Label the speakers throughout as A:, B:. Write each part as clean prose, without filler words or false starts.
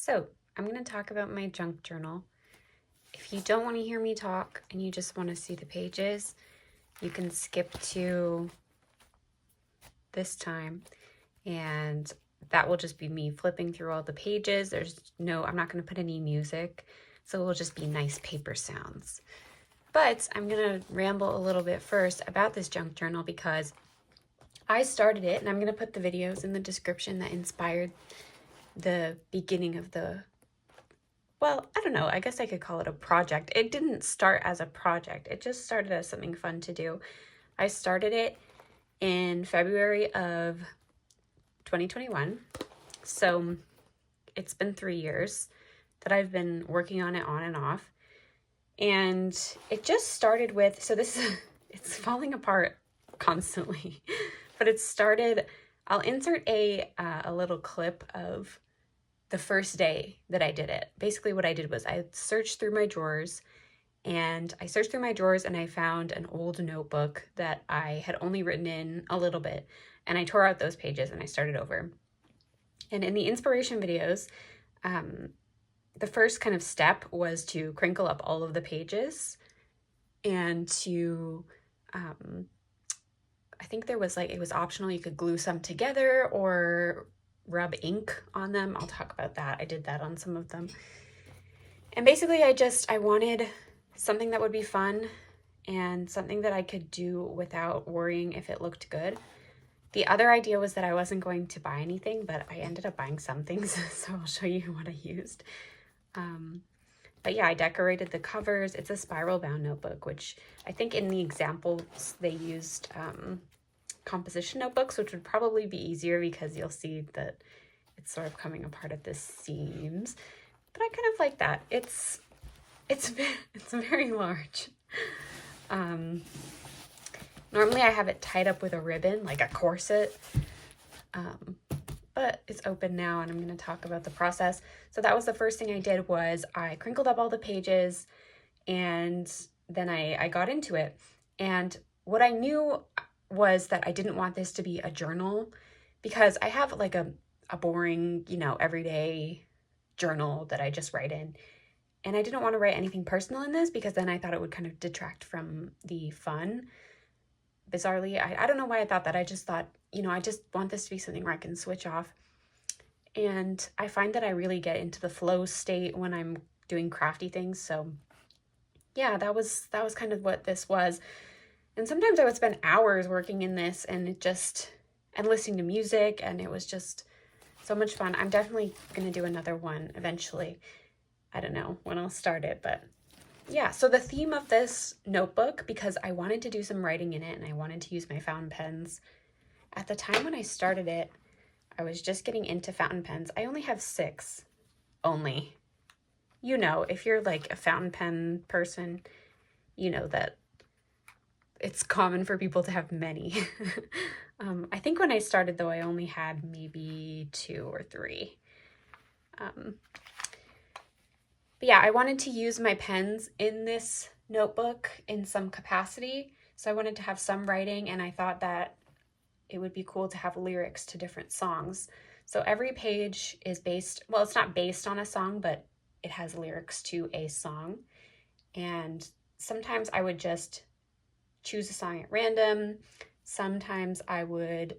A: So, I'm going to talk about my junk journal. If you don't want to hear me talk and you just want to see the pages, you can skip to this time, and that will just be me flipping through all the pages. I'm not going to put any music, so it will just be nice paper sounds. But I'm going to ramble a little bit first about this junk journal because I started it, and I'm going to put the videos in the description that inspired the beginning of well, I don't know. I guess I could call it a project. It didn't start as a project. It just started as something fun to do. I started it in February of 2021. So it's been 3 years that I've been working on it on and off. And it just started with, it's falling apart constantly, but it started, I'll insert a little clip of the first day that I did it. Basically what I did was I searched through my drawers and I found an old notebook that I had only written in a little bit, and I tore out those pages and I started over. And in the inspiration videos, the first kind of step was to crinkle up all of the pages and to, I think there was it was optional. You could glue some together or rub ink on them. I'll talk about that. I did that on some of them. And basically I wanted something that would be fun and something that I could do without worrying if it looked good. The other idea was that I wasn't going to buy anything, but I ended up buying some things, so I'll show you what I used. But yeah, I decorated the covers. It's a spiral bound notebook, which I think in the examples they used composition notebooks, which would probably be easier because you'll see that it's sort of coming apart at the seams. But I kind of like that. It's very large. Normally I have it tied up with a ribbon, like a corset, but it's open now, and I'm going to talk about the process. So that was the first thing I did was I crinkled up all the pages, and then I got into it. And what I knew was that I didn't want this to be a journal, because I have like a boring, everyday journal that I just write in. And I didn't want to write anything personal in this because then I thought it would kind of detract from the fun. Bizarrely, I don't know why I thought that. I just thought, I just want this to be something where I can switch off. And I find that I really get into the flow state when I'm doing crafty things. So yeah, that was kind of what this was. And sometimes I would spend hours working in this and listening to music, and it was just so much fun. I'm definitely going to do another one eventually. I don't know when I'll start it, but yeah. So the theme of this notebook, because I wanted to do some writing in it and I wanted to use my fountain pens. At the time when I started it, I was just getting into fountain pens. I only have 6 only. If you're like a fountain pen person, you know that it's common for people to have many. I think when I started, though, I only had maybe 2 or 3. But yeah, I wanted to use my pens in this notebook in some capacity. So I wanted to have some writing, and I thought that it would be cool to have lyrics to different songs. So every page is it's not based on a song, but it has lyrics to a song. And sometimes I would just choose a song at random. Sometimes I would,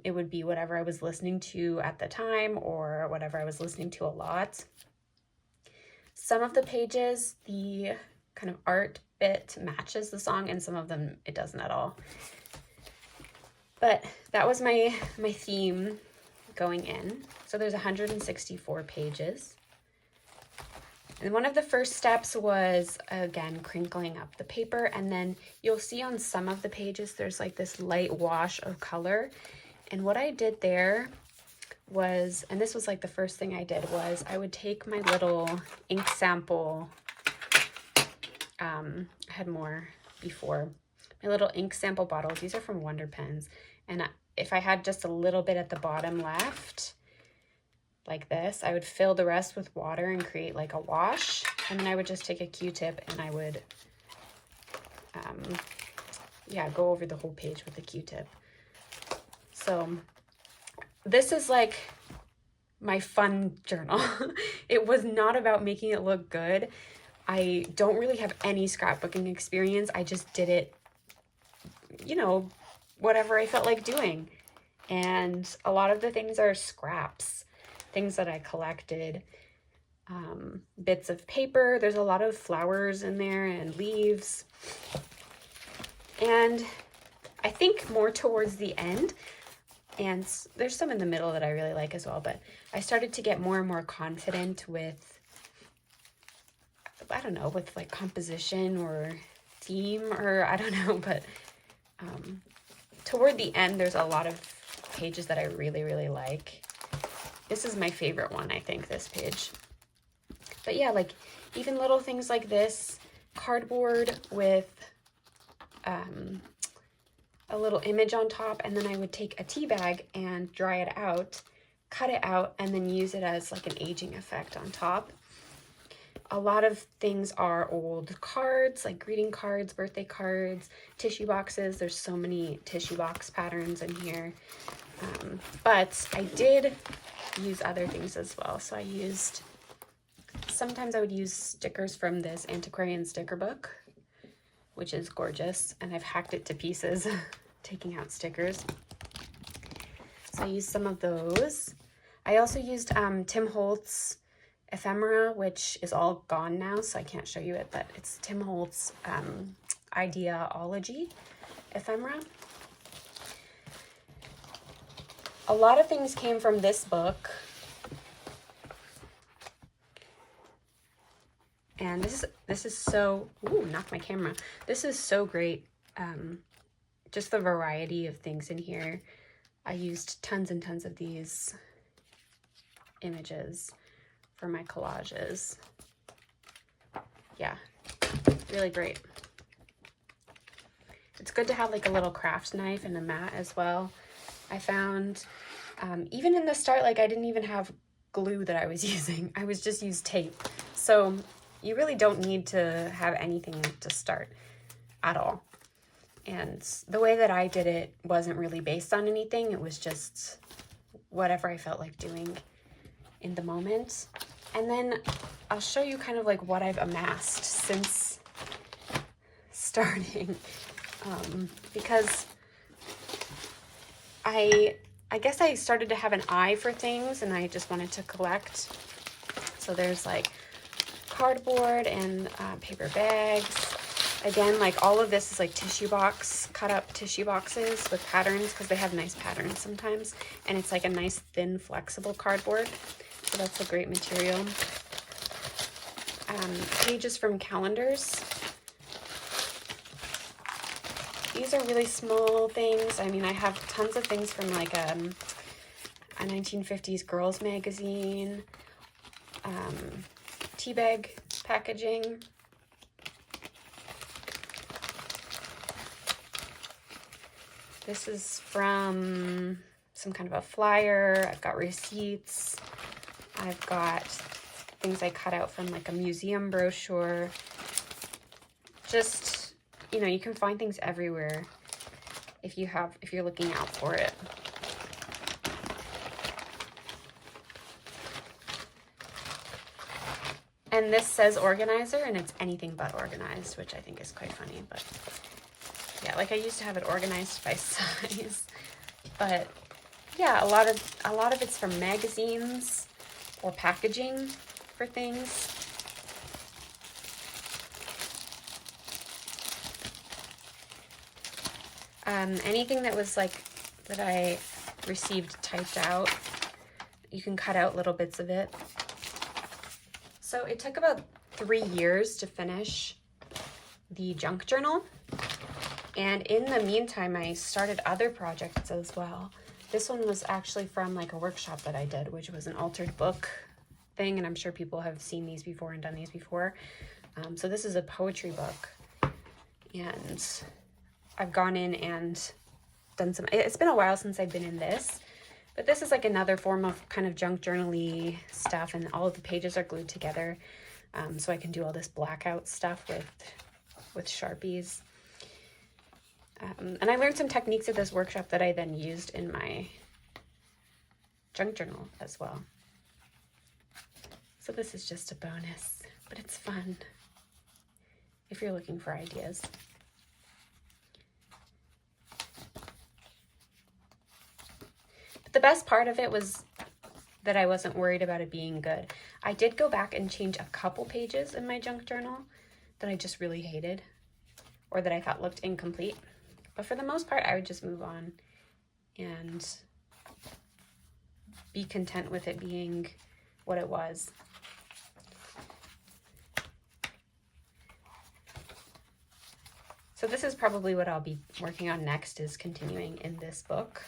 A: it would be whatever I was listening to at the time or whatever I was listening to a lot. Some of the pages, the kind of art bit matches the song, and some of them it doesn't at all. But that was my theme going in. So there's 164 pages. And one of the first steps was, again, crinkling up the paper. And then you'll see on some of the pages, there's like this light wash of color. And what I did there was, and this was like the first thing I did, was I would take my little ink sample. I had more before. My little ink sample bottles. These are from Wonder Pens. And if I had just a little bit at the bottom left, like this, I would fill the rest with water and create like a wash. And then I would just take a Q-tip and I would, go over the whole page with a Q-tip. So this is like my fun journal. It was not about making it look good. I don't really have any scrapbooking experience. I just did it, you know, whatever I felt like doing. And a lot of the things are scraps, things that I collected, bits of paper. There's a lot of flowers in there and leaves. And I think more towards the end, and there's some in the middle that I really like as well, but I started to get more and more confident with, I don't know, with like composition or theme, or I don't know, but toward the end, there's a lot of pages that I really, really like. This is my favorite one, I think, this page. But yeah, like even little things like this, cardboard with a little image on top, and then I would take a tea bag and dry it out, cut it out, and then use it as like an aging effect on top. A lot of things are old cards, like greeting cards, birthday cards, tissue boxes. There's so many tissue box patterns in here. But I did use other things as well. So I used, sometimes I would use stickers from this antiquarian sticker book, which is gorgeous, and I've hacked it to pieces, taking out stickers. So I used some of those. I also used Tim Holtz ephemera, which is all gone now, so I can't show you it, but it's Tim Holtz Ideology ephemera. A lot of things came from this book. And this is so, ooh, knocked my camera. This is so great. Just the variety of things in here. I used tons and tons of these images for my collages. Yeah, really great. It's good to have like a little craft knife and a mat as well. I found, even in the start, like I didn't even have glue that I was using. I was just used tape. So you really don't need to have anything to start at all. And the way that I did it wasn't really based on anything. It was just whatever I felt like doing in the moment. And then I'll show you kind of like what I've amassed since starting. Because I guess I started to have an eye for things and I just wanted to collect. So there's like cardboard and paper bags. Again, like all of this is like tissue box, cut up tissue boxes with patterns because they have nice patterns sometimes. And it's like a nice thin flexible cardboard. So that's a great material. Pages from calendars. These are really small things. I mean, I have tons of things from like a 1950s girls magazine, tea bag packaging. This is from some kind of a flyer. I've got receipts. I've got things I cut out from like a museum brochure. Just, you know, you can find things everywhere if you're looking out for it. And this says organizer, and it's anything but organized, which I think is quite funny. But yeah, like I used to have it organized by size. But yeah, a lot of it's from magazines or packaging for things. Anything that was like, that I received typed out, you can cut out little bits of it. So it took about 3 years to finish the junk journal. And in the meantime, I started other projects as well. This one was actually from like a workshop that I did, which was an altered book thing. And I'm sure people have seen these before and done these before. So this is a poetry book. And I've gone in and done some, it's been a while since I've been in this, but this is like another form of kind of junk journal-y stuff, and all of the pages are glued together. So I can do all this blackout stuff with Sharpies. And I learned some techniques at this workshop that I then used in my junk journal as well. So this is just a bonus, but it's fun if you're looking for ideas. But the best part of it was that I wasn't worried about it being good. I did go back and change a couple pages in my junk journal that I just really hated or that I thought looked incomplete. But for the most part, I would just move on and be content with it being what it was. So this is probably what I'll be working on next, is continuing in this book.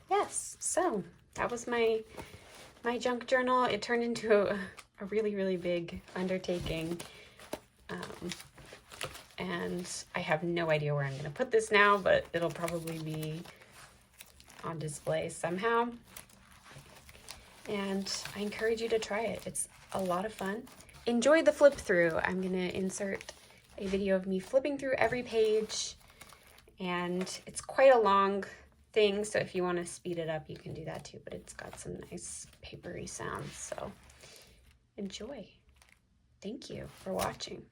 A: Yes, so that was my junk journal. It turned into a really, really big undertaking. And I have no idea where I'm going to put this now, but it'll probably be on display somehow. And I encourage you to try it. It's a lot of fun. Enjoy the flip through. I'm going to insert a video of me flipping through every page. And it's quite a long thing, so if you want to speed it up, you can do that too. But it's got some nice papery sounds, so enjoy. Thank you for watching.